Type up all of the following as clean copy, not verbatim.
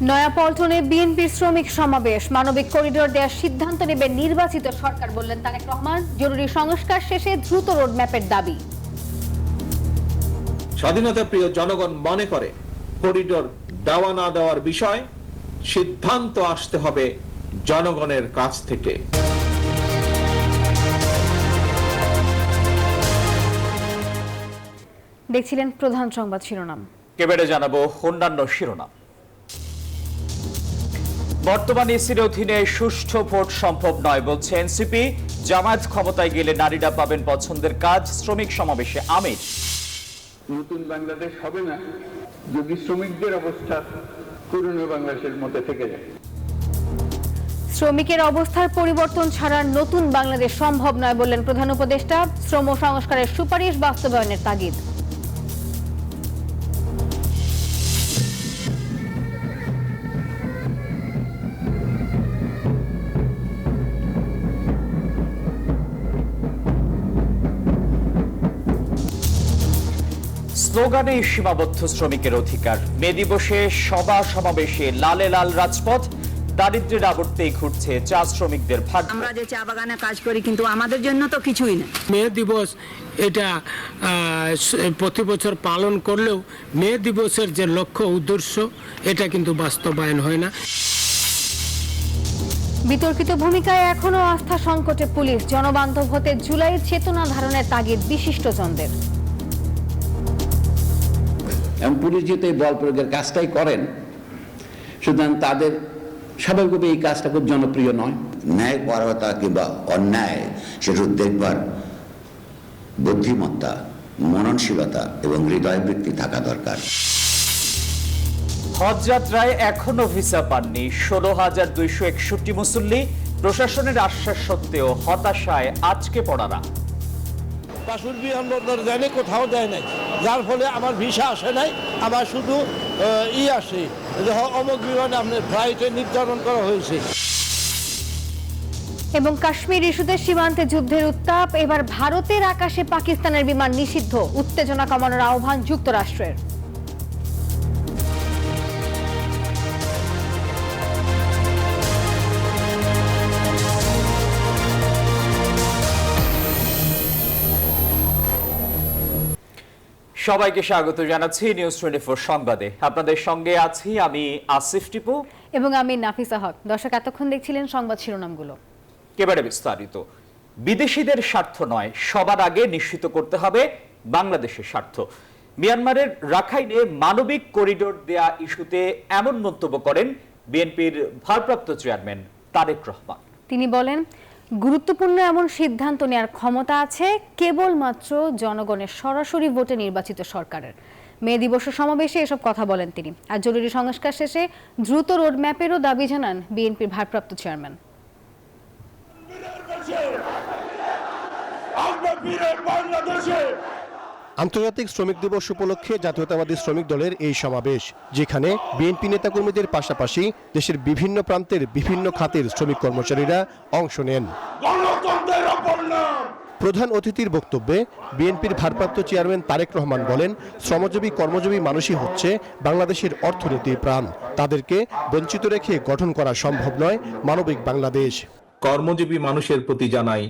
নয়াপল্টনে বিএনপির শ্রমিক সমাবেশ, মানবিক করিডোর দেওয়ার সিদ্ধান্ত নেবে নির্বাচিত সরকার বললেন তারেক রহমান। জরুরি সংস্কার শেষে দ্রুত রোডম্যাপের দাবি। স্বাধীনতা প্রিয় জনগণ মনে করে করিডোর দেওয়া না দেওয়ার বিষয় সিদ্ধান্ত আসতে হবে জনগণের কাছ থেকে। দেখছিলেন প্রধান সংবাদ শিরোনাম। এবারে জানাবো অন্যান্য শিরোনাম। বর্তমান ইসির অধীনে সুষ্ঠু ভোট সম্ভব নয় বলছে এনসিপি। জামায়াত ক্ষমতায় গেলে নারীরা পাবেন পছন্দের কাজ। শ্রমিক সমাবেশে আমির। নতুন বাংলাদেশ হবে না যদি শ্রমিকদের অবস্থা পুরনো বাংলাদেশের মধ্যে থেকে যায়। শ্রমিকের অবস্থার পরিবর্তন ছাড়া নতুন বাংলাদেশ সম্ভব নয় বললেন প্রধান উপদেষ্টা। শ্রম সংস্কারের সুপারিশ বাস্তবায়নের তাগিদ। স্লোগানে সীমাবদ্ধ শ্রমিকের অধিকার। মে দিবসে সভা সমাবেশে লালে লাল রাজপথ। দারিদ্র্যের আবর্তেই ঘুরছে চা শ্রমিকদের ভাগ্য। আমরা যে চা বাগানে কাজ করি কিন্তু আমাদের জন্য তো কিছুই না। মে দিবস এটা প্রতি বছর পালন করলেও মে দিবসের যে লক্ষ্য উদ্দেশ্য এটা কিন্তু বাস্তবায়ন হয় না। বিতর্কিত ভূমিকায় এখনো আস্থা সংকটে পুলিশ। জনবান্ধব হতে জুলাই চেতনা ধারণের তাগিদ বিশিষ্টজনদের। পুলিশ যেহেতু এই বল প্রয়োগের কাজটাই করেন, সুতরাং তাদের স্বাভাবিকভাবে এই কাজটা খুব জনপ্রিয় নয়। ন্যায় পরায়ণতা কিংবা অন্যায় সেটা দেখবার বুদ্ধিমত্তা, মননশীলতা এবং হৃদয়বৃত্তি থাকা দরকার। হজ যাত্রায় এখনো ভিসা পাননি 16,261 মুসল্লি। প্রশাসনের আশ্বাস সত্ত্বেও হতাশায় আজকে পড়ারা। জানে কোথাও দেয় নাই, যার ফলে আমার ভিসা আসে নাই। আমার শুধু আসে অমুক বিমানে আপনার ফ্লাইটে নির্ধারণ করা হয়েছে। এবং কাশ্মীর ইস্যুতে সীমান্তে যুদ্ধের উত্তাপ। এবার ভারতের আকাশে পাকিস্তানের বিমান নিষিদ্ধ। উত্তেজনা কমানোর আহ্বান যুক্তরাষ্ট্রের। সবাইকে স্বাগত জানাচ্ছি নিউজ 24 সংবাদে। আপনাদের সঙ্গে আছি আমি আসিফ টিপু এবং আমি নাফিসা হক। দর্শক, এতক্ষণ দেখছিলেন সংবাদ শিরোনামগুলো। এবারে বিস্তারিত। বিদেশিদের স্বার্থ নয়, সবার আগে নিশ্চিত করতে হবে বাংলাদেশের স্বার্থ। মিয়ানমারের রাখাইনে মানবিক করিডোর দেয়া ইস্যুতে এমন মন্তব্য করেন বিএনপির ভারপ্রাপ্ত চেয়ারম্যান তারেক রহমান। তিনি বলেন, গুরুত্বপূর্ণ এমন সিদ্ধান্ত নেওয়ার ক্ষমতা আছে কেবলমাত্র জনগণের সরাসরি ভোটে নির্বাচিত সরকারের। মে দিবস সমাবেশে এসব কথা বলেন তিনি। আর জরুরি সংস্কার শেষে দ্রুত রোডম্যাপেরও দাবি জানান বিএনপির ভারপ্রাপ্ত চেয়ারম্যান। আন্তর্জাতিক শ্রমিক দিবস উপলক্ষে জাতীয়তাবাদী শ্রমিক দলের এই সমাবেশ, যেখানে বিএনপি নেতাকর্মীদের পাশাপাশি দেশের বিভিন্ন প্রান্তের বিভিন্ন খাতের শ্রমিক কর্মচারীরা অংশ নেন। প্রধান অতিথির বক্তব্যে বিএনপির ভারপ্রাপ্ত চেয়ারম্যান তারেক রহমান বলেন, শ্রমজীবী কর্মজীবী মানুষই হচ্ছে বাংলাদেশের অর্থনীতির প্রাণ। তাদেরকে বঞ্চিত রেখে গঠন করা সম্ভব নয় মানবিক বাংলাদেশ। কর্মজীবী মানুষের প্রতি জানাই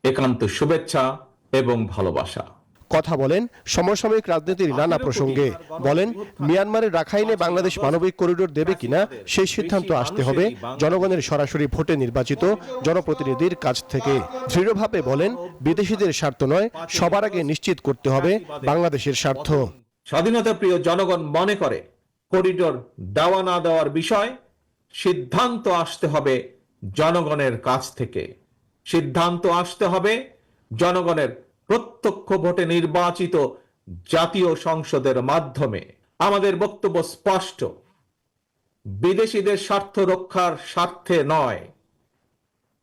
একান্ত শুভেচ্ছা এবং ভালোবাসা। কথা বলেন সমসাময়িক রাজনীতির নানা প্রসঙ্গে। বলেন, মিয়ানমারের রাখাইনে বাংলাদেশ মানবিক করিডোর দেবে কিনা সেই সিদ্ধান্ত আসতে হবে জনগণের সরাসরি ভোটে নির্বাচিত জনপ্রতিনিধির কাছ থেকে। দৃঢ়ভাবে বলেন, বিদেশিদের স্বার্থ নয়, সবার আগে নিশ্চিত করতে হবে বাংলাদেশের স্বার্থ। স্বাধীনতা প্রিয় জনগণ মনে করে করিডোর দেওয়া না দেওয়ার বিষয় সিদ্ধান্ত আসতে হবে জনগণের কাছ থেকে। সিদ্ধান্ত আসতে হবে জনগণের প্রত্যক্ষ ভোটে নির্বাচিত জাতীয় সংসদের মাধ্যমে। আমাদের বক্তব্য স্পষ্ট, বিদেশিদের স্বার্থ রক্ষার স্বার্থে নয়,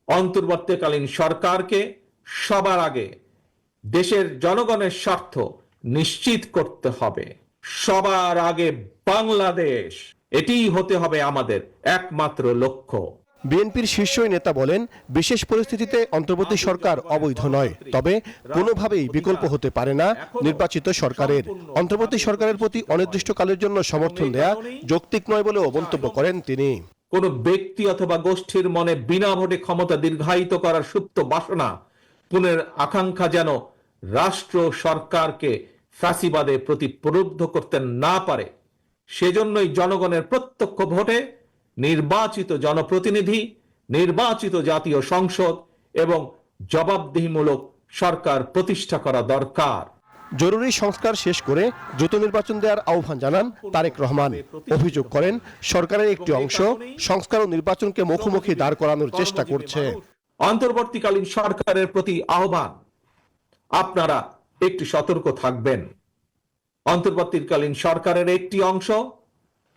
অন্তর্বর্তীকালীন সরকারকে সবার আগে দেশের জনগণের স্বার্থ নিশ্চিত করতে হবে। সবার আগে বাংলাদেশ, এটিই হতে হবে আমাদের একমাত্র লক্ষ্য। বিএনপির শীর্ষ নেতা বলেন, বিশেষ পরিস্থিতিতে অন্তর্বর্তী সরকার অবৈধ নয়, তবে কোনোভাবেই বিকল্প হতে পারে না নির্বাচিত সরকারের। অন্তর্বর্তী সরকারের প্রতি অনির্দিষ্টকালের জন্য সমর্থন দেয়া যৌক্তিক নয় বলেও মন্তব্য করেন তিনি। কোন ব্যক্তি অথবা গোষ্ঠীর মনে বিনা ভোটে ক্ষমতা দীর্ঘায়িত করার সুপ্ত বাসনা, পুনের আকাঙ্ক্ষা যেন রাষ্ট্র সরকারকে ফ্যাসিবাদে প্রতিপ্রলুব্ধ করতে না পারে, সেজন্যই জনগণের প্রত্যক্ষ ভোটে নির্বাচিত জনপ্রতিনিধি, নির্বাচিত জাতীয় সংসদ এবং জবাবদিহিমূলক সরকার প্রতিষ্ঠা করা দরকার। জরুরি সংস্কার শেষ করে দ্রুত নির্বাচন দেওয়ার আহ্বান জানান তারেক রহমান। অভিযোগ করেন, সরকারের একটি অংশ সংস্কার ও নির্বাচনকে মুখোমুখি দাঁড় করানোর চেষ্টা করছে। অন্তর্বর্তীকালীন সরকারের প্রতি আহ্বান, আপনারা একটু সতর্ক থাকবেন। অন্তর্বর্তীকালীন সরকারের একটি অংশ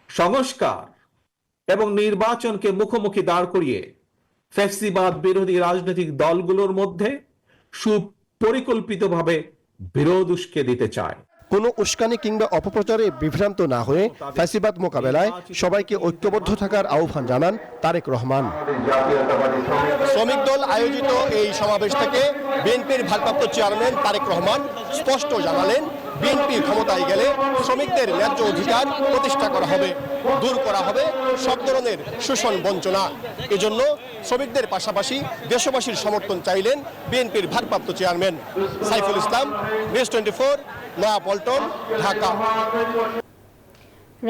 সংস্কার এবং নির্বাচনকে মুখোমুখি দাঁড় করিয়ে ফ্যাসিবাদ বিরোধী রাজনৈতিক দলগুলোর মধ্যে সুপরিকল্পিতভাবে বিরোধ উস্কে দিতে চায়। কোনো উস্কানি কিংবা অপপ্রচারে বিভ্রান্ত না হয়ে ফ্যাসিবাদ মোকাবেলায় সবাইকে ঐক্যবদ্ধ থাকার আহ্বান জানান তারেক রহমান। শ্রমিক দল আয়োজিত এই সমাবেশ থেকে বিএনপির ভারপ্রাপ্ত চেয়ারম্যান তারেক রহমান স্পষ্ট জানালেন, বিএনপি ক্ষমতায় গেলে শ্রমিকদের ন্যায্য অধিকার প্রতিষ্ঠা করা হবে, দূর করা হবে সব ধরনের শোষণ বঞ্চনা। এজন্য শ্রমিকদের পাশাপাশি দেশবাসীর সমর্থন চাইলেন বিএনপির ভারপ্রাপ্ত চেয়ারম্যান। সাইফুল ইসলাম, নিউজ 24, নয়াপল্টন, ঢাকা।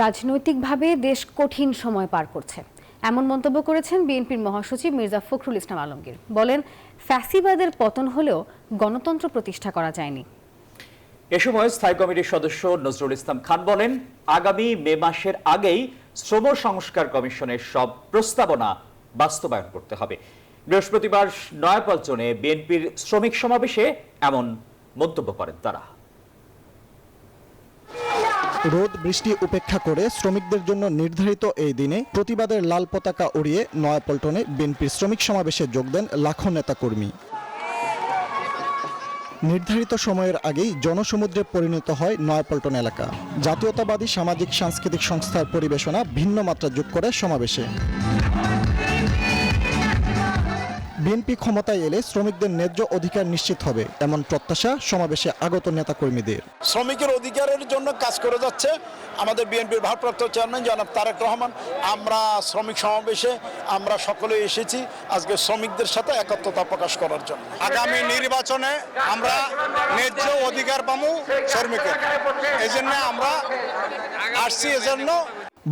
রাজনৈতিকভাবে দেশ কঠিন সময় পার করছে, এমন মন্তব্য করেছেন বিএনপির মহাসচিব মির্জা ফখরুল ইসলাম আলমগীর। বলেন, ফ্যাসিবাদের পতন হলেও গণতন্ত্র প্রতিষ্ঠা করা যায়নি। এ সময় স্থায়ী কমিটির সদস্য নজরুল ইসলাম খান বলেন, আগামী মে মাসের আগেই শ্রম সংস্কার কমিশনের সব প্রস্তাবনা বাস্তবায়ন করতে হবে। বৃহস্পতিবার নয়াপল্টনে বিএনপির শ্রমিক সমাবেশে এমন মন্তব্য করেন তারা। রোদ বৃষ্টি উপেক্ষা করে শ্রমিকদের জন্য নির্ধারিত এই দিনে প্রতিবাদের লাল পতাকা উড়িয়ে নয়াপল্টনে বিএনপির শ্রমিক সমাবেশে যোগ দেন লাখো নেতাকর্মী। নির্ধারিত সময়ের আগেই জনসমুদ্রে পরিণত হয় নয়াপল্টন এলাকা। জাতীয়তাবাদী সামাজিক সাংস্কৃতিক সংস্থার পরিবেশনা ভিন্ন মাত্রা যোগ করে সমাবেশে। বিএনপি ক্ষমতায় এলে শ্রমিকদের ন্যায্য অধিকার নিশ্চিত হবে, এমন প্রত্যাশা সমাবেশে আগত নেতাকর্মীদের। শ্রমিকের অধিকারের জন্য কাজ করে যাচ্ছে আমাদের বিএনপির ভারপ্রাপ্ত চেয়ারম্যান জনাব তারেক রহমান। আমরা শ্রমিক সমাবেশে আমরা সকলে এসেছি আজকে শ্রমিকদের সাথে একত্রতা প্রকাশ করার জন্য। আগামী নির্বাচনে আমরা ন্যায্য অধিকার পাবো শ্রমিকের, এই জন্য আমরা আসছি। এজন্য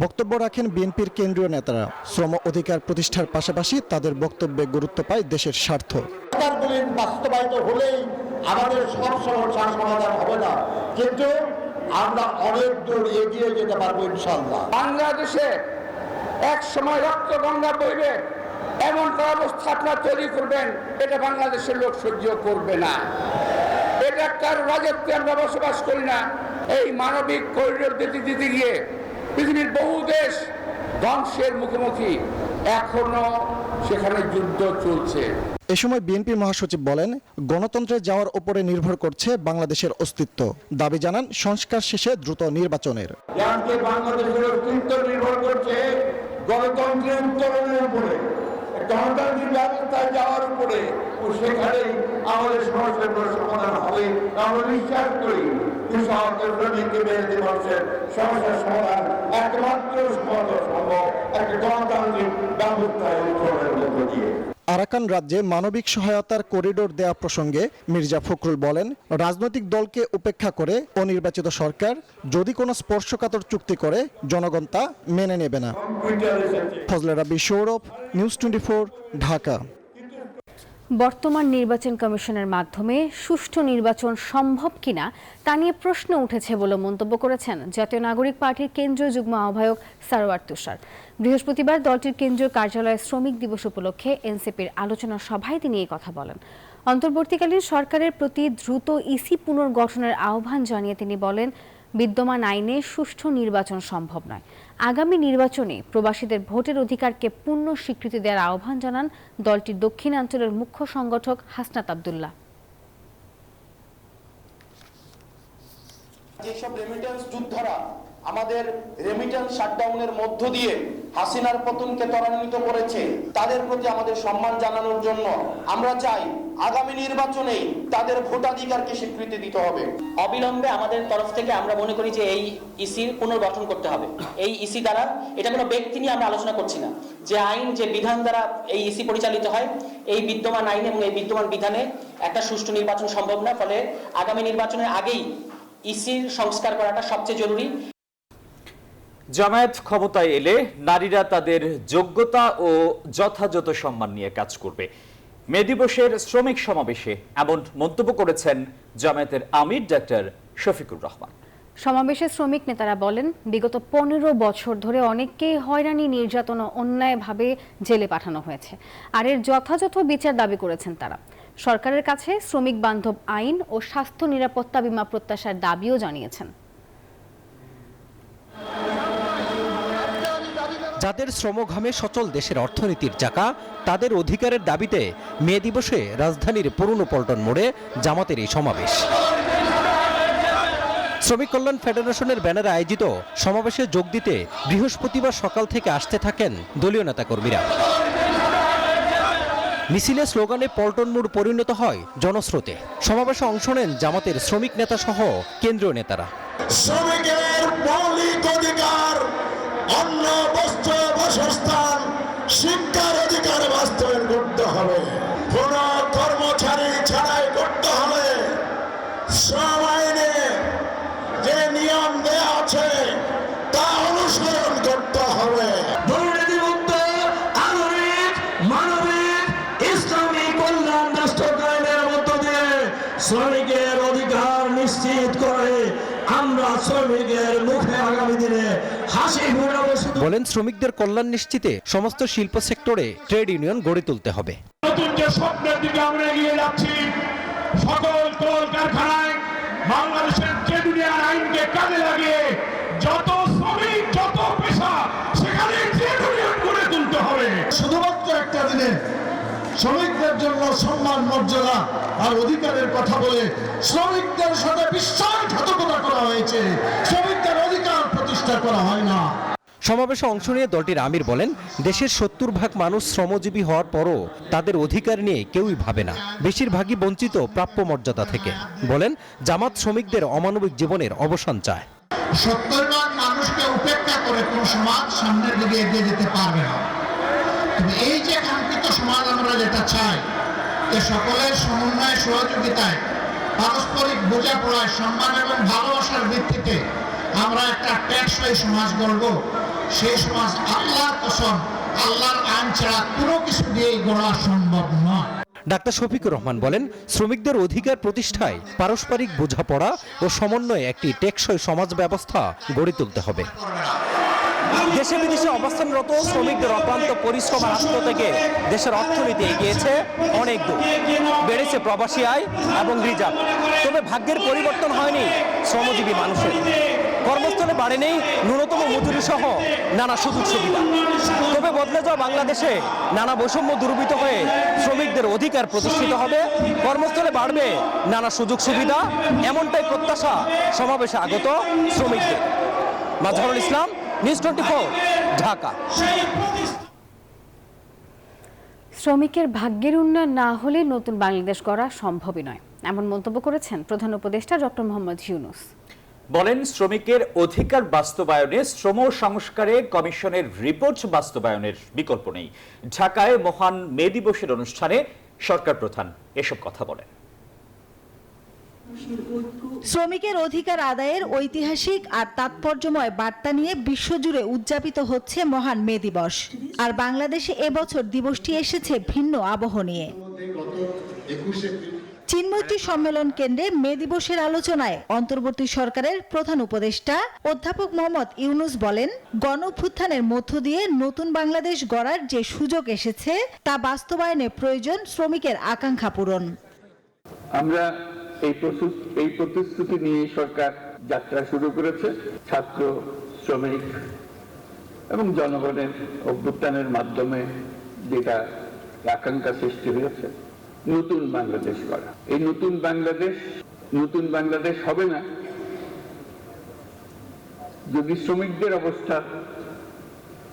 বক্তব্য রাখেন বিএনপির কেন্দ্রীয় নেতারা। শ্রম অধিকার প্রতিষ্ঠার পাশাপাশি তাদের বক্তব্যে গুরুত্ব পায় দেশের স্বার্থ। বাস্তবায়িত হলেই আমাদের সব সমস্যার সমাধান হবে না, কিন্তু আমরা অনেক দূর এগিয়ে যেতে পারবো ইনশাআল্লাহ। বাংলাদেশে এক সময় রক্ত গঙ্গা বইবে এমন অবস্থা আপনারা তৈরি করবেন, এটা বাংলাদেশের লোক সহ্য করবে না। এটা কার রাজত্বে আমরা বসবাস করি না। এই মানবিক করিডোর দিতে গিয়ে পৃথিবীর বহু দেশ ধ্বংসের মুখোমুখি, এখনো সেখানে যুদ্ধ চলছে। এ সময় বিএনপি মহাসচিব বলেন, গণতন্ত্রে যাওয়ার উপরে নির্ভর করছে বাংলাদেশের অস্তিত্ব। দাবি জানান সংস্কার শেষে দ্রুত নির্বাচনের। বাংলাদেশের অস্তিত্ব নির্ভর করছে গণতন্ত্রের উত্তরণের উপরে, গণতান্ত্রিক ব্যবস্থায় যাওয়ার উপরে, ও সেখানেই আমাদের সমস্যার সমাধান হবে। আমরা বিশ্বাস করি সমস্যার সমাধান একমাত্র সম্ভব একটা গণতান্ত্রিক ব্যবস্থায় উত্তরণের মধ্য দিয়ে। আরাকান রাজ্যে মানবিক সহায়তার করিডোর দেয়া প্রসঙ্গে মির্জা ফখরুল বলেন, রাজনৈতিক দলকে উপেক্ষা করে অনির্বাচিত সরকার যদি কোনো স্পর্শকাতর চুক্তি করে জনগণ তা মেনে নেবে না। ফজলে রাব্বি, সৌরভ, নিউজ 24, ঢাকা। বর্তমান নির্বাচন কমিশনের মাধ্যমে সুষ্ঠু নির্বাচন সম্ভব কিনা তা নিয়ে প্রশ্ন উঠেছে বলে মন্তব্য করেছেন জাতীয় নাগরিক পার্টির কেন্দ্রীয় যুগ্ম আহ্বায়ক সারওয়ার তুষার। বৃহস্পতিবার দলটির কেন্দ্রীয় কার্যালয়ে শ্রমিক দিবস উপলক্ষে এনসিপির আলোচনা সভায় তিনি এই কথা বলেন। অন্তর্বর্তীকালীন সরকারের প্রতি দ্রুত ইসি পুনর্গঠনের আহ্বান জানিয়ে তিনি বলেন, বিদ্যমান আইনে সুষ্ঠু নির্বাচন সম্ভব নয়। আগামী নির্বাচনে প্রবাসীদের ভোটের অধিকারকে পূর্ণ স্বীকৃতি দেওয়ার আহ্বান জানান দলটির দক্ষিণাঞ্চলের মুখ্য সংগঠক হাসনাত আব্দুল্লাহ। যেসব রেমিটেন্স যোদ্ধারা আমাদের রেমিটেন্স শাটডাউনের মধ্য দিয়ে হাসিনার পতনকে ত্বরান্বিত করেছে, তাদের প্রতি আমাদের সম্মান জানানোর জন্য আমরা চাই আগামী নির্বাচনে তাদের ভোটাধিকারকে স্বীকৃতি দিতে হবে। অবিলম্বে আমাদের তরফ থেকে আমরা মনে করি যে এই ইসির পুনর্গঠন করতে হবে। এই ইসি দ্বারা, এটা কোনো ব্যক্তি নিয়ে আমরা আলোচনা করছি না, যে আইন যে বিধান দ্বারা এই ইসি পরিচালিত হয়, এই বিদ্যমান আইন এবং এই বিদ্যমান বিধানে একটা সুষ্ঠু নির্বাচন সম্ভব না। ফলে আগামী নির্বাচনের আগেই ইসির সংস্কার করাটা সবচেয়ে জরুরি। জামায়াত ক্ষমতায় এলে নারীরা তাদের যোগ্যতা ও যথাযথ সম্মান নিয়ে কাজ করবে। মে দিবসের শ্রমিক সমাবেশে এমন মন্তব্য করেছেন জামায়াতের আমির ডাক্তার শফিকুর রহমান। সমাবেশে শ্রমিক নেতারা বলেন, বিগত 15 বছর ধরে অনেককেই হয়রানি, নির্যাতন ও অন্যায়ভাবে জেলে পাঠানো হয়েছে, আর এর যথাযথ বিচার দাবি করেছেন তারা। সরকারের কাছে শ্রমিক বান্ধব আইন ও স্বাস্থ্য নিরাপত্তা বীমা প্রত্যাশার দাবিও জানিয়েছেন। যাদের শ্রমঘামে সচল দেশের অর্থনীতির চাকা, তাদের অধিকারের দাবিতে মে দিবসে রাজধানীর পুরনো পল্টন মোড়ে জামাতের এই সমাবেশ। শ্রমিক কল্যাণ ফেডারেশনের ব্যানারে আয়োজিত সমাবেশে যোগ দিতে বৃহস্পতিবার সকাল থেকে আসতে থাকেন দলীয় নেতাকর্মীরা। মিছিলে স্লোগানে পল্টন মোড় পরিণত হয় জনস্রোতে। সমাবেশে অংশ নেন জামাতের শ্রমিক নেতা সহ কেন্দ্রীয় নেতারা। শ্রমিকের মৌলিক অধিকার, অন্ন, বস্ত্র, বাসস্থান, শিক্ষার অধিকার বাস্তবায়ন করতে হবে। কোন কর্মচারী ছাড়াই করতে হবে। শ্রম আইনে যে নিয়ম দেওয়া আছে তা অনুসরণ করতে হবে। দুর্নীতিমুক্ত, আধুনিক, মানবিক, ইসলামী কল্যাণ রাষ্ট্র কায়েমের মধ্য দিয়ে শ্রমিকের অধিকার নিশ্চিত করে আমরা শ্রমিকের মুখে আগামী দিনে হাসি ফোটাবো। বলেন, শ্রমিকদের কল্যাণ নিশ্চিতে সমস্ত শিল্প সেক্টরে ট্রেড ইউনিয়ন গড়ে তুলতে হবে। নতুন যে স্বপ্নের দিকে আমরা এগিয়ে যাচ্ছি, সকল কলকারখানায় বাংলাদেশের ট্রেড ইউনিয়ন আইনকে কাজে লাগিয়ে যত শ্রমিক, যত পেশা, সেখানে ট্রেড ইউনিয়ন গড়ে তুলতে হবে। শুধুমাত্র একটা দিনে শ্রমিকদের জন্য সম্মান, মর্যাদা আর অধিকারের কথা বলে শ্রমিকদের সাথে বিশ্বাসঘাতকতা করা হয়েছে। শ্রমিকদের অধিকার প্রতিষ্ঠা করা হয় না। সমাবেশে অংশ নিয়ে দলটির আমির বলেন, দেশের 70% মানুষ শ্রমজীবী হওয়ার পরও তাদের অধিকার নিয়ে কেউই ভাবে না, বেশিরভাগই বঞ্চিত প্রাপ্য মর্যাদা থেকে। বলেন, জামাত শ্রমিকদের অমানবিক জীবনের অবসান চায়। 70 মানুষকে উপেক্ষা করে কোন সমাজ সামনের দিকে এগিয়ে যেতে পারবে না। তবে এই যে কাঙ্ক্ষিত সমাজ আমরা যেটা চাই, যে সকলের সমন্বয়, সহযোগিতায়, পারস্পরিক বোঝাপড়ায়, সম্মান এবং ভালোবাসার ভিত্তিতে আমরা একটা টেকসই সমাজ গড়ব, সেই সমাজ আল্লাহর কসম, আল্লাহর আইন ছাড়া কোনো কিছু দিয়েই গড়া সম্ভব নয়। ডাক্তার শফিকুর রহমান বলেন, শ্রমিকদের অধিকার প্রতিষ্ঠায় পারস্পরিক বোঝাপড়া ও সমন্বয়ে একটি টেকসই সমাজ ব্যবস্থা গড়ে তুলতে হবে। দেশে বিদেশে অবস্থানরত শ্রমিকদের অক্লান্ত পরিশ্রম আর আত্ম থেকে দেশের অর্থনীতি এগিয়েছে অনেক দূর, বেড়েছে প্রবাসী আয় এবং রিজার্ভ। তবে ভাগ্যের পরিবর্তন হয়নি শ্রমজীবী মানুষের। কর্মস্থলে বাড়েনি ন্যূনতম মজুরি সহ নানা সুযোগ সুবিধা। তবে বদলে যাওয়া বাংলাদেশে নানা বৈষম্য দূরীভূত হয়ে শ্রমিকদের অধিকার প্রতিষ্ঠিত হবে, কর্মস্থলে বাড়বে নানা সুযোগ সুবিধা, এমনটাই প্রত্যাশা সমাবেশে আগত শ্রমিকদের। মাজহারুল ইসলাম, নিউজ 24, ঢাকা। শ্রমিকের ভাগ্যের উন্নয়ন না হলে নতুন বাংলাদেশ গড়া সম্ভবই নয়, এমন মন্তব্য করেছেন প্রধান উপদেষ্টা ডক্টর মোহাম্মদ ইউনূস। বলেন, শ্রমিকের অধিকার বাস্তবায়নে শ্রম সংস্কারে কমিশনের রিপোর্ট বাস্তবায়নের বিকল্প নেই। ঢাকায় মহান মে দিবসের অনুষ্ঠানে সরকার প্রধান এসব কথা বলেন। শ্রমিকের অধিকার আদায়ের ঐতিহাসিক আর তাৎপর্যময় বার্তা নিয়ে বিশ্বজুড়ে উদযাপিত হচ্ছে মহান মে দিবস। আর বাংলাদেশে এবছর দিবসটি এসেছে ভিন্ন আবহ নিয়ে। চিন্মৈত্রী সম্মেলন কেন্দ্রে মে দিবসের আলোচনায় অন্তর্বর্তী সরকারের প্রধান উপদেষ্টা অধ্যাপক মোহাম্মদ ইউনূস বলেন, গণঅভ্যুত্থানের মধ্য দিয়ে নতুন বাংলাদেশ গড়ার যে সুযোগ এসেছে তা বাস্তবায়নে প্রয়োজন শ্রমিকের আকাঙ্ক্ষা পূরণ। আমরা এই প্রতিশ্রুতি নিয়ে সরকার যাত্রা শুরু করেছে। ছাত্র, শ্রমিক এবং জনগণের অভ্যুত্থানের মাধ্যমে যেটা আকাঙ্ক্ষা সৃষ্টি হয়েছে, নতুন বাংলাদেশ গড়া। এই নতুন বাংলাদেশ হবে না যদি শ্রমিকদের অবস্থা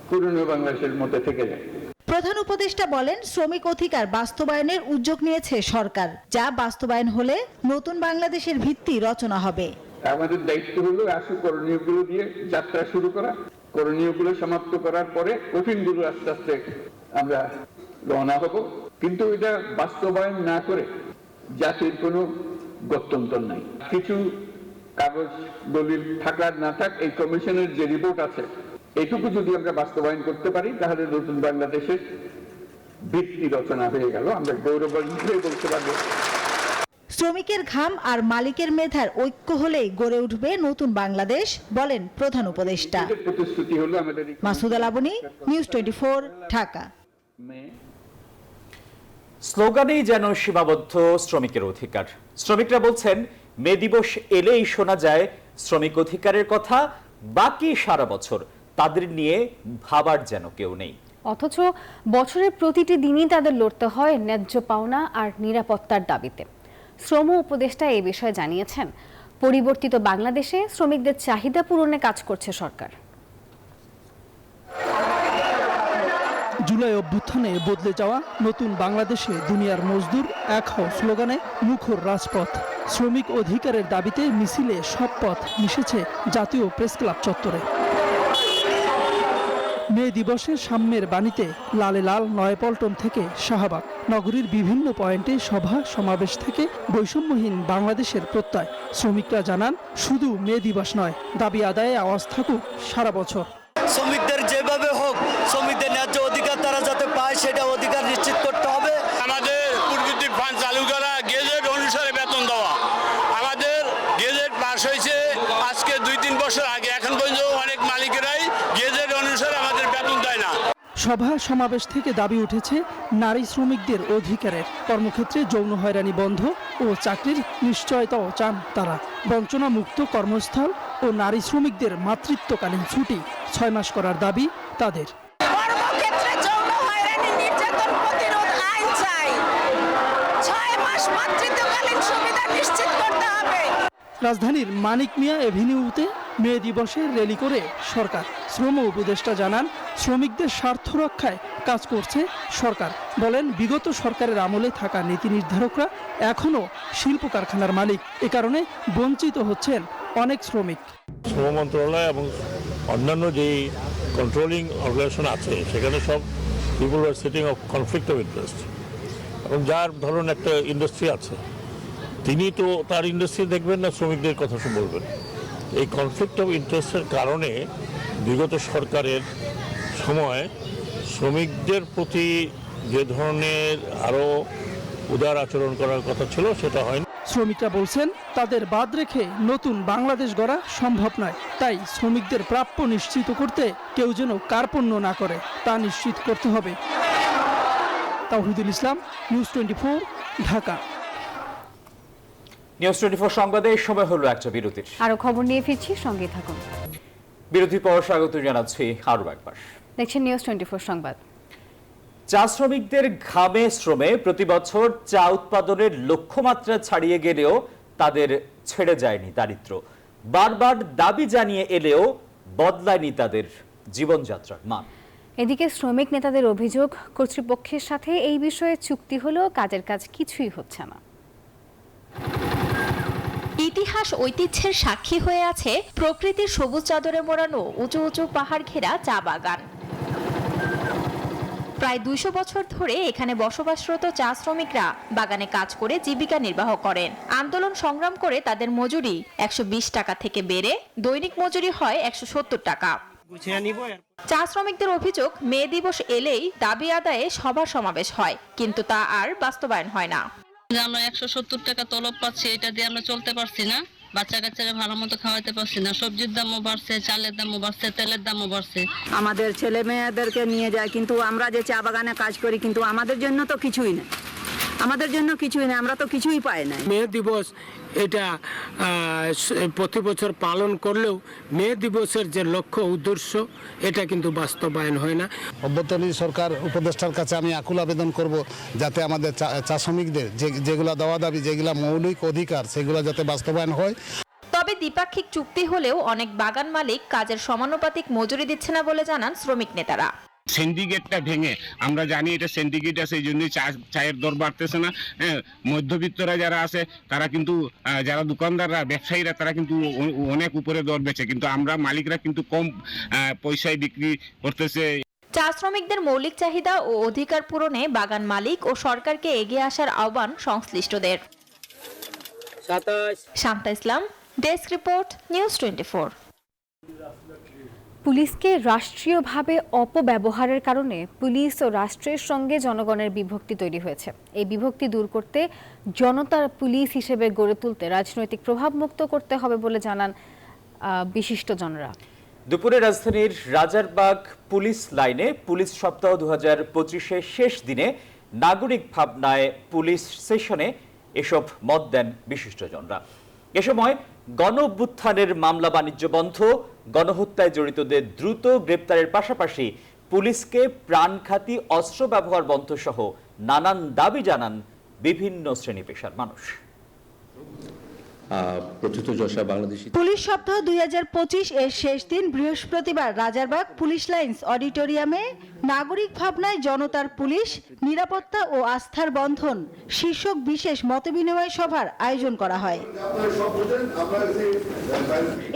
পুরনো বাংলাদেশের মধ্যে থেকে যায়। প্রধান উপদেষ্টা বলেন, শ্রমিক অধিকার বাস্তবায়নের উদ্যোগ নিয়েছে সরকার, যা বাস্তবায়ন হলে নতুন বাংলাদেশের ভিত্তি রচনা হবে। আমাদের দায়িত্ব হলো আসু করণীয়গুলো দিয়ে যাত্রা শুরু করা, করণীয়গুলো সমাপ্ত করার পরে কঠিনগুলো আস্তে আস্তে আমরা রওনা হব। কিন্তু এটা বাস্তবায়ন না করে জাতির কোনো গত্যন্তর নাই। কিছু কাগজ দলিল থাকার না থাক, এই কমিশনের যে রিপোর্ট আছে এটুকু যদি আমরা বাস্তবায়ন করতে পারি তাহলে নতুন বাংলাদেশের ভিত্তি রচনা হয়ে গেল। আমরা গৌরবান্বিত বলতে পারবো। শ্রমিকের ঘাম আর মালিকের মেধার ঐক্য হলেই গড়ে উঠবে নতুন বাংলাদেশ, বলেন প্রধান উপদেষ্টা। প্রতিশ্রুতি হলো আমাদের। মাসুদা লাবনী, নিউজ 24, ঢাকা। স্লোগানেই যেন সীমাবদ্ধ শ্রমিকের অধিকার। শ্রমিকরা বলছেন, মে দিবস এলেই শোনা যায় শ্রমিক অধিকারের কথা, বাকি সারা বছর তাদের নিয়ে ভাবার যেন কেউ নেই। অথচ বছরের প্রতিটি দিনই তাদের লড়তে হয় ন্যায্য পাওনা আর নিরাপত্তার দাবিতে। শ্রম উপদেষ্টা এই বিষয়ে জানিয়েছেন, পরিবর্তিত বাংলাদেশে শ্রমিকদের চাহিদা পূরণে কাজ করছে সরকার। জুলাই অভ্যুত্থানে বদলে যাওয়া নতুন বাংলাদেশে দুনিয়ার মজদুর এক হও স্লোগানে মুখর রাজপথ। শ্রমিক অধিকারের দাবিতে মিছিলে সব পথ মিশেছে জাতীয় প্রেস ক্লাব চত্বরে। মে দিবসে সাম্যের বাণীতে লালে লাল নয়াপল্টন থেকে শাহবাগ, নগরীর বিভিন্ন পয়েন্টে সভা সমাবেশ থেকে বৈষম্যহীন বাংলাদেশের প্রত্যয়। শ্রমিকরা জানান, শুধু মে দিবস নয়, দাবি আদায়ে আওয়াজ থাকুক সারা বছর। শ্রমিকদের যেভাবে হোক শ্রমিকদের ন্যায্য অধিকার তারা যাতে পায় সেটা অধিকার নিশ্চিত করতে হবে। আমাদের প্রবৃত্তি ফান্ড চালু করা, গেজেট অনুসারে বেতন দেওয়া। আমাদের গেজেট পাস হয়েছে আজকে 2-3 বছর আগে, এখন পর্যন্ত অনেক মালিকেরাই গেজেট অনুসারে আমাদের বেতন দেয় না। সভা সমাবেশ থেকে দাবি উঠেছে নারী শ্রমিকদের অধিকারের। কর্মক্ষেত্রে যৌন হয়রানি বন্ধ ও চাকরির নিশ্চয়তাও চান তারা। বঞ্চনা মুক্ত কর্মস্থল ও নারী শ্রমিকদের মাতৃত্বকালীন ছুটি 6 মাস করার দাবি তাদের। রাজধানীর মানিক মিয়া এভিনিউতে মে দিবসে র্যালি করে সরকার। শ্রম উপদেষ্টা জানান, শ্রমিকদের স্বার্থ রক্ষায় কাজ করছে সরকার। বলেন, বিগত সরকারের আমলে থাকা নীতি নির্ধারকরা এখনও শিল্প কারখানার মালিক, এ কারণে বঞ্চিত হচ্ছেন অনেক শ্রমিক। শ্রম মন্ত্রণালয় এবং অন্যান্য যেই কন্ট্রোলিং অর্গানাইজেশন আছে সেখানে সব পিপল আর sitting of conflict of interest. এবং যার ধরুন একটা ইন্ডাস্ট্রি আছে, তিনি তো তার ইন্ডাস্ট্রি দেখবেন না, শ্রমিকদের কথা বলবেন। এই কনফ্লিক্ট অফ ইন্টারেস্টের কারণে বিগত সরকারের সময় শ্রমিকদের প্রতি যে ধরনের আরও উদার আচরণ করার কথা ছিল সেটা হয়নি। শ্রমিকরা বলছেন, তাদের বাদ রেখে নতুন বাংলাদেশ গড়া সম্ভব নয়। তাই শ্রমিকদের প্রাপ্য নিশ্চিত করতে কেউ যেন কার্পণ্য না করে তা নিশ্চিত করতে হবে। তাওহিদুল ইসলাম, নিউজ 24, ঢাকা। নিউজ 24 সংবাদে সময় হলো একটা বিরতির। আরো খবর নিয়ে ফিরছি, সঙ্গে থাকুন। বিরতির পর স্বাগত জানাচ্ছি আরও একবার। দেখছেন নিউজ 24 সংবাদ। চা শ্রমিকদের ঘামে শ্রমে প্রতি বছর চা উৎপাদনের লক্ষ্যমাত্রা ছাড়িয়ে গেলেও তাদের ছেড়ে যায়নি দারিদ্র্য। বারবার দাবি জানিয়ে এলেও বদলায়নি তাদের জীবনযাত্রার মান। এদিকে শ্রমিক নেতাদের অভিযোগ, কর্তৃপক্ষের সাথে এই বিষয়ে চুক্তি হলেও কাজের কাজ কিছুই হচ্ছে না। ইতিহাস ঐতিহ্যের সাক্ষী হয়ে আছে প্রকৃতির সবুজ চাদরে মোড়ানো উঁচু উঁচু পাহাড় ঘেরা চা বাগান। প্রায় 200 বছর ধরে এখানে বসবাসরত চা শ্রমিকরা বাগানে কাজ করে জীবিকা নির্বাহ করেন। আন্দোলন সংগ্রাম করে তাদের মজুরি 120 টাকা থেকে বেড়ে দৈনিক মজুরি হয় 170 টাকা। চা শ্রমিকদের অভিযোগ, মে দিবস এলেই দাবি আদায়ে সভা সমাবেশ হয়, কিন্তু তা আর বাস্তবায়ন হয় না। আমরা 170 টাকা তলব পাচ্ছি, এটা দিয়ে আমরা চলতে পারছি না, বাচ্চা কাচ্চারা ভালো মতো খাওয়াতে পারছি না। সবজির দামও বাড়ছে, চালের দামও বাড়ছে, তেলের দামও বাড়ছে। আমাদের ছেলে মেয়েদেরকে নিয়ে যায়, কিন্তু আমরা যে চা বাগানে কাজ করি, কিন্তু আমাদের জন্য তো কিছুই না, আমাদের জন্য কিছুই না, আমরা তো কিছুই পাই না। মে দিবস এটা প্রতি বছর পালন করলেও মে দিবসের যে লক্ষ্য উদ্দেশ্য এটা কিন্তু বাস্তবায়ন হয় না। অভ্যন্তরীণ সরকার উপদেষ্টার কাছে আমি আকুল আবেদন করব, যাতে আমাদের চা শ্রমিকদের যেগুলা দেওয়া দাবি, যেগুলা মৌলিক অধিকার, সেগুলো যাতে বাস্তবায়ন হয়। তবে দ্বিপাক্ষিক চুক্তি হলেও অনেক বাগান মালিক কাজের সমানুপাতিক মজুরি দিচ্ছে না বলে জানান শ্রমিক নেতারা। সিন্ডিকেটটা ভেঙে আমরা জানি এটা সিন্ডিকেট আছে, এই জন্যই চায়ের দর বাড়তেছে না। মধ্যবিত্তরা যারা আছে তারা কিন্তু, যারা দোকানদাররা ব্যবসায়ীরা তারা কিন্তু অনেক উপরে দর বেচে, কিন্তু আমরা মালিকরা কিন্তু কম পয়সায় বিক্রি করতেছে। চা শ্রমিকদের মৌলিক চাহিদা ও অধিকার পূরণে বাগান মালিক ও সরকারকে এগিয়ে আসার আহ্বান সংশ্লিষ্টদের। শান্তা ইসলাম, ডেস্ক রিপোর্ট, নিউজ 24। পুলিশকে রাষ্ট্রীয়ভাবে অপব্যবহারের কারণে পুলিশ ও রাষ্ট্রের সঙ্গে জনগণের বিভক্তি তৈরি হয়েছে। এই বিভক্তি দূর করতে জনতার পুলিশ হিসেবে গড়ে তুলতে রাজনৈতিক প্রভাব মুক্ত করতে হবে বলে জানান বিশিষ্টজনরা। দুপুরে রাজধানীর রাজারবাগ পুলিশ লাইনে পুলিশ সপ্তাহ 2025-এর শেষ দিনে নাগরিক ভাবনায় পুলিশ সেশনে এসব মত দেন বিশিষ্টজনরা। এ সময় গণ অভ্যুত্থানের মামলা বাণিজ্য বন্ধ, গণহত্যায় জড়িতদের দ্রুত গ্রেপ্তারের পাশাপাশি পুলিশকে প্রাণঘাতী অস্ত্র ব্যবহার বন্ধ সহ নানান দাবি জানান বিভিন্ন শ্রেণী পেশার মানুষ। পুলিশ সপ্তাহ 2025 এর শেষ দিন বৃহস্পতিবার রাজারবাগ পুলিশ লাইন্স অডিটোরিয়ামে নাগরিক ভাবনায় জনতার পুলিশ, নিরাপত্তা ও আস্থার বন্ধন শীর্ষক বিশেষ মতবিনিময় সভার আয়োজন করা হয়।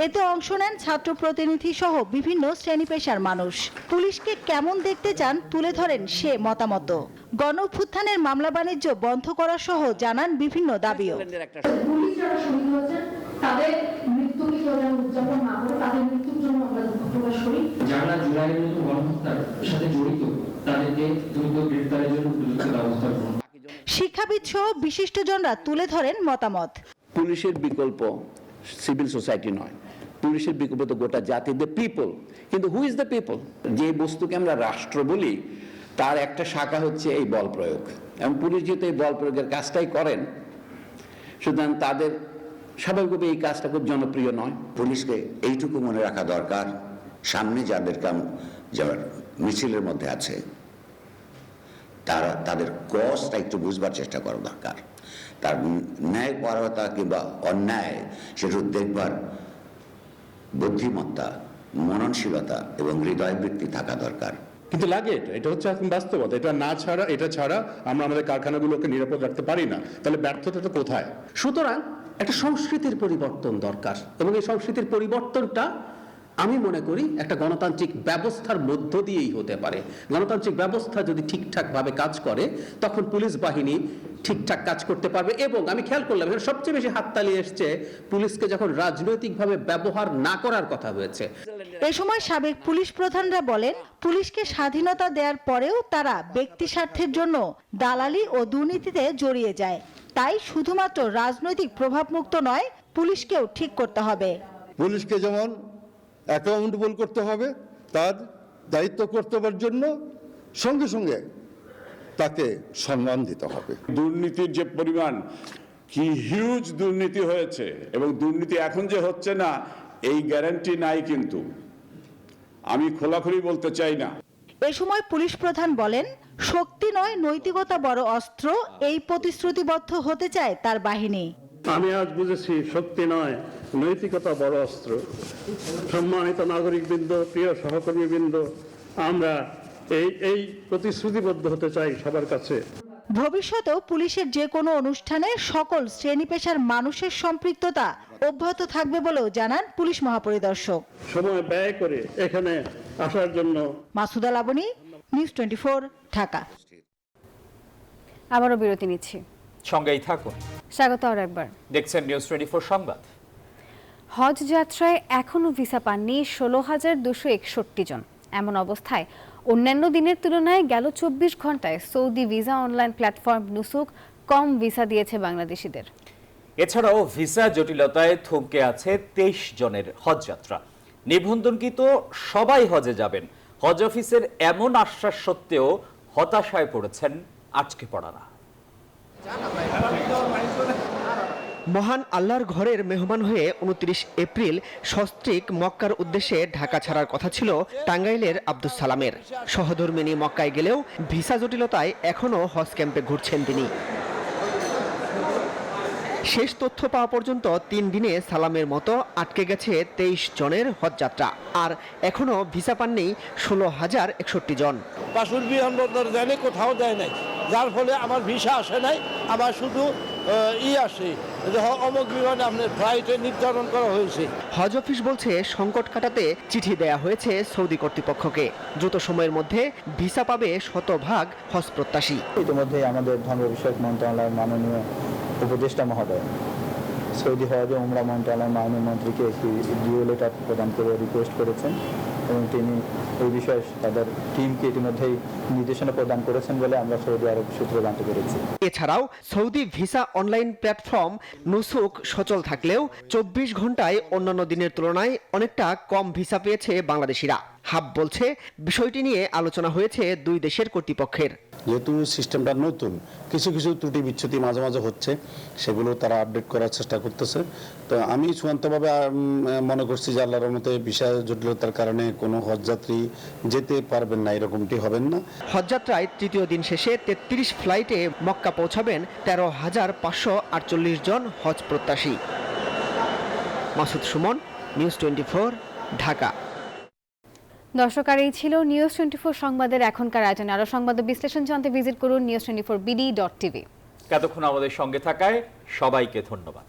এতে অংশ নেন ছাত্র প্রতিনিধি সহ বিভিন্ন শ্রেণী পেশার মানুষ। পুলিশকে কেমন দেখতে চান তুলে ধরেন সে মতামত। গণ অভ্যুত্থানের মামলা বাণিজ্য বন্ধ করা সহ জানান বিভিন্ন দাবিও। তাদের মৃত্যুকে যেন উদযাপন না করে তাদের মৃত্যুর জন্য আমরা দুঃখ প্রকাশ করি। যারা জুলাইয়ের মতো গণহত্যার সাথে জড়িত তাদেরকে দ্রুত গ্রেফতারের জন্য উপযুক্ত ব্যবস্থা করুন। শিক্ষাবিদ সহ বিশিষ্টজনরা তুলে ধরেন মতামত। পুলিশের বিকল্প সিভিল সোসাইটি নয়, পুলিশের বিকল্প তো গোটা জাতি, দ্য পিপল। কিন্তু হু ইজ দ্য পিপল? যে বস্তুকে আমরা রাষ্ট্র বলি তার একটা শাখা হচ্ছে এই বল প্রয়োগ, এবং পুলিশ যেহেতু এই বল প্রয়োগের কাজটাই করেন, সুতরাং তাদের স্বাভাবিকভাবে এই কাজটা খুব জনপ্রিয় নয়। পুলিশকে এইটুকু মনে রাখা দরকার, সামনে যাদের মিছিলের মধ্যে আছে তাদের কজটা একটু বুঝবার চেষ্টা করা দরকার। তার ন্যায়পরতা কিংবা অন্যায় সেটা দেখবার বুদ্ধিমত্তা, মননশীলতা এবং হৃদয়বৃত্তি থাকা দরকার। কিন্তু লাগে এটা হচ্ছে এখন বাস্তবতা। এটা ছাড়া আমরা আমাদের কারখানাগুলোকে নিরাপদ রাখতে পারি না। তাহলে ব্যর্থতা কোথায়? সুতরাং একটা সংস্কৃতির পরিবর্তন দরকার, এবং এই সংস্কৃতির পরিবর্তনটা আমি মনে করি একটা গণতান্ত্রিক ব্যবস্থার মধ্য দিয়েই হতে পারে। গণতান্ত্রিক ব্যবস্থা যদি ঠিকঠাকভাবে কাজ করে তখন পুলিশ বাহিনী ঠিকঠাক কাজ করতে পারবে। এবং আমি খেয়াল করলাম এখানে সবচেয়ে বেশি হাততালি এসছে পুলিশকে যখন রাজনৈতিকভাবে ব্যবহার না করার কথা হয়েছে। এ সময় সাবেক পুলিশ প্রধানরা বলেন, পুলিশকে স্বাধীনতা দেওয়ার পরেও তারা ব্যক্তি স্বার্থের জন্য দালালি ও দুর্নীতিতে জড়িয়ে যায়। তাই শুধুমাত্র রাজনৈতিক প্রভাবমুক্ত নয়, পুলিশকেও ঠিক করতে হবে। পুলিশকে যেমন অ্যাকাউন্টেবল করতে হবে, তার দায়িত্ব কর্তব্যের জন্য সঙ্গে সঙ্গে তাকে সম্মান দিতে হবে। দুর্নীতির যে পরিমাণ, কি হিউজ দুর্নীতি হয়েছে, এবং দুর্নীতি এখন যে হচ্ছে না এই গ্যারান্টি নাই, কিন্তু আমি খোলাখুলি বলতে চাই না। এ সময় পুলিশ প্রধান বলেন, শক্তি নয় নৈতিকতা বড় অস্ত্র, এই প্রতিশ্রুতিবদ্ধ হতে চায় তার বাহিনী। আমি আজ বুঝেছি শক্তি নয় নৈতিকতা বড় অস্ত্র। সম্মানিত নাগরিকবৃন্দ, প্রিয় সহকর্মীবৃন্দ, আমরা এই প্রতিশ্রুতিবদ্ধ হতে চাই সবার কাছে। ভবিষ্যতেও পুলিশের যে কোনো অনুষ্ঠানে সকল শ্রেণী পেশার মানুষের সম্পৃক্ততা অব্যাহত থাকবে বলেও জানান পুলিশ মহাপরিদর্শক। সময় ব্যয় করে এখানে আসার জন্য মাসুদা লাবণী, নিউজ 24, ঢাকা। আবারও বিরতি নিচ্ছি, সঙ্গেই থাকুন। স্বাগত আর একবার। দেখছেন নিউজ 24 সংবাদ। হজ যাত্রায় এখনো ভিসা পাননি 16,261 জন। এমন অবস্থায় অন্যান্য দিনের তুলনায় গেল 24 ঘন্টায় Saudi visa online platform Nusuk কম ভিসা দিয়েছে বাংলাদেশিদের। এছাড়াও ভিসা জটিলতায় থমকে আছে 23 জনের হজ যাত্রা। নিবন্ধনকৃত সবাই হজে যাবেন, হজ অফিসের এমন আশ্বাস সত্ত্বেও হতাশায় পড়েছেন আটকে পড়ারা। মহান আল্লাহর ঘরের মেহমান হয়ে 29 এপ্রিল সস্ত্রীক মক্কার উদ্দেশ্যে ঢাকা ছাড়ার কথা ছিল টাঙ্গাইলের আব্দুস সালামের। সহধর্মিনী মক্কায় গেলেও ভিসা জটিলতায় এখনও হজ ক্যাম্পে ঘুরছেন তিনি। শেষ তথ্য পাওয়া পর্যন্ত 3 দিনে সালামের মতো আটকে গেছে 23 জনের হজযাত্রা, আর এখনো ভিসা পাননি 16,061 জন। পাশুর বিমানবন্দর জানে কোথাও দেয় নাই, যার ফলে আমার ভিসা আসে নাই। আমার শুধু আসে অমুক বিমানে আপনার ফ্লাইটে নির্ধারণ করা হয়েছে। হজ অফিস বলছে সংকট কাটাতে চিঠি দেয়া হয়েছে সৌদি কর্তৃপক্ষকে। দ্রুত সময়ের মধ্যে ভিসা পাবে শতভাগ হজ প্রত্যাশী। ইতিমধ্যে আমাদের ধর্ম বিষয়ক মন্ত্রণালয়ের মাননীয় উপদেষ্টা মহোদয় সৌদি হজ ও উমরা মন্ত্রণালয়ের মাননীয় মন্ত্রীকে একটি ডিও লেটার প্রদান করে রিকোয়েস্ট করেছেন এবং তিনি এই বিষয়ে তাদের টিমকে ইতিমধ্যেই নির্দেশনা প্রদান করেছেন বলে আমরা সৌদি আরব সূত্রে জানতে পেরেছি। এছাড়াও Saudi visa online platform Nusuk সচল থাকলেও 24 ঘন্টায় অন্যান্য দিনের তুলনায় অনেকটা কম ভিসা পেয়েছে বাংলাদেশিরা। হাব বলছে বিষয়টি নিয়ে আলোচনা হয়েছে দুই দেশের কর্তৃপক্ষের। যেহেতু সিস্টেমটা নতুন, কিছু কিছু ত্রুটি বিচ্যুতি মাঝে মাঝে হচ্ছে, সেগুলো তারা আপডেট করার চেষ্টা করতেছে। তো আমি চূড়ান্তভাবে মনে করছি যে আল্লাহর রহমতে ভিসা জটিলতার কারণে কোনো হজযাত্রী যেতে পারবেন না, এরকমটি হবেন না। হজযাত্রায় তৃতীয় দিন শেষে 33 ফ্লাইটে মক্কা পৌঁছাবেন 13,548 জন হজ প্রত্যাশী। মাসুদ সুমন, নিউজ 24, ঢাকা। দর্শক, আর এই ছিল নিউজ 24 সংবাদের এখনকার আয়োজন। আরো সংবাদ বিশ্লেষণ জানতে ভিজিট করুন news24bd.tv। এতক্ষণ আমাদের সঙ্গে থাকায় সবাইকে ধন্যবাদ।